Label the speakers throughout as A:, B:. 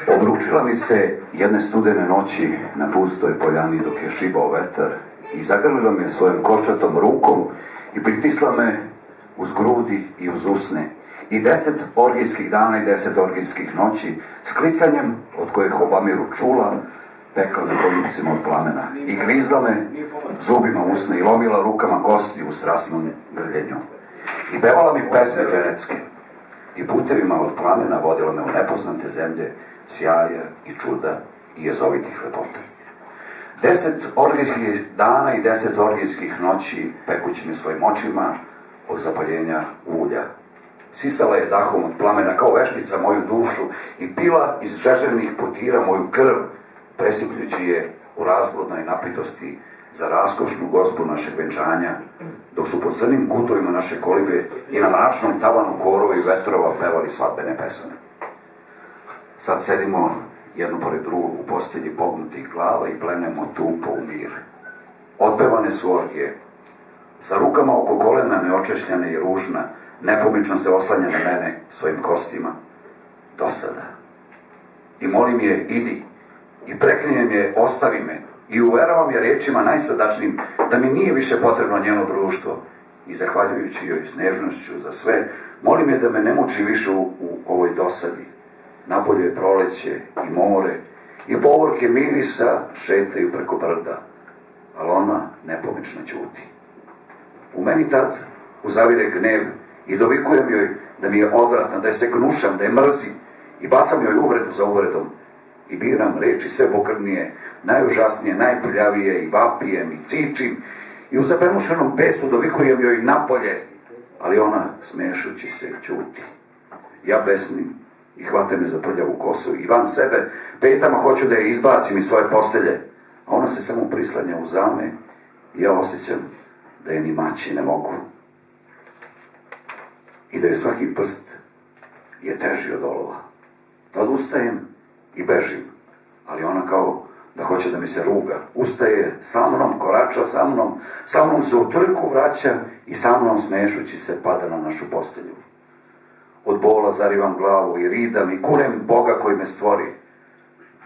A: Obručila mi se jedne studene noći na pustoj poljani dok je šibao vetar i zagrlila me svojom koščatom rukom i pritisla me uz grudi i uz usne. I 10 orgijskih dana i 10 orgijskih noći s klicanjem od kojeg obamiru čula pekla me poljubcima od plamena i grizla me zubima usne i lomila rukama kosti u strasnom grljenju. I pevala mi pesme dženecke i putevima od plamena vodila me u nepoznate zemlje sjaja i čuda i jezovitih lepota. 10 orgijskih dana i 10 orgijskih noći pekući me svojim očima od zapaljenja ulja. Sisala je dahom od plamena kao veštica moju dušu i pila iz žeželnih potira moju krv, presipljući je u razbludnoj napitosti za raskošnu gozbu našeg venčanja, dok su po crnim kutovima naše kolibe i na mračnom tavanu korova i vetrova pevali svadbene pesme. Sad sedimo jedno pored drugog u postelji pognutih glava i plenemo tupo u mir. Otpevane su orgije. Sa rukama oko kolena neočešljane i ružna, nepomično se oslanja na mene svojim kostima. Dosada. I molim je, idi. I preklinjem je, ostavi me. I uveravam je rečima najsadačnijim da mi nije više potrebno njeno društvo. I zahvaljujući joj s nežnošću za sve, molim je da me ne muči više u ovoj dosadi. Napolje je proleće i more i povorke mirisa šetaju preko brda, ali ona nepomično ćuti. U meni tad uzavire gnev i dovikujem joj da mi je odvratna, da je se gnušam, da je mrzim i bacam joj uvredu za uvredom i biram reči sve pokrdnije, najužasnije, najprljavije i vapijem i cičim i u zapenušenom pesu dovikujem joj napolje, ali ona smešući se ćuti. Ja besnim i hvate me za prljavu kosu i van sebe petama hoću da je izbacim iz svoje postelje, a ona se samo prislanja uz rame i ja osjećam da je ni maći ne mogu i da je svaki prst je teži od olova. Tad ustajem i bežim, ali ona kao da hoće da mi se ruga. Ustaje sa mnom, korača sa mnom se u trku vraća i sa mnom smešući se pada na našu postelju. Od bola zarivam glavu i ridam i kurem Boga koji me stvori.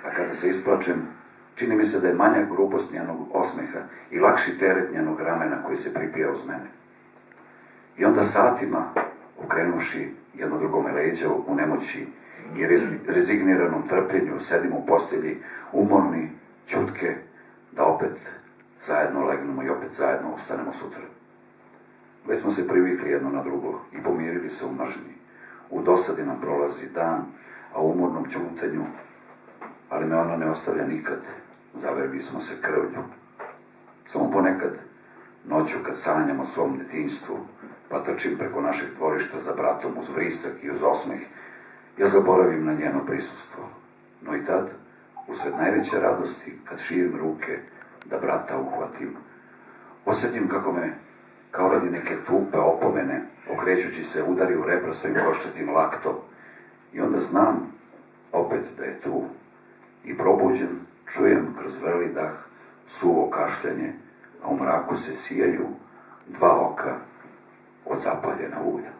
A: A kada se isplačem, čini mi se da je manja grubost njenog osmeha i lakši teret njenog ramena koji se pripija uz mene. I onda satima, okrenuši jedno drugome leđa u nemoći i rezigniranom trpljenju, sedimo u postelji, umorni, ćutke, da opet zajedno legnemo i opet zajedno ustanemo sutra. Već smo se privikli jedno na drugo i pomirili se u mržnji. U dosadi nam prolazi dan, a u umornom ćutanju, ali me ona ne ostavlja nikad, zaverbi smo se krvlju. Samo ponekad, noću kad sanjam o svom detinjstvu, pa trčim preko našeg dvorišta za bratom uz vrisak i uz osmeh, ja zaboravim na njeno prisustvo. No i tad, usred najveće radosti, kad širim ruke da brata uhvatim, osjetim kako me, kao radi neke tupe opomene, okrećući se, udari u rebra svojim koščatim laktom. I onda znam opet da je tu. I probuđen čujem kroz vreli dah suvo kašljanje, a u mraku se sijaju 2 oka od zapaljena ulja.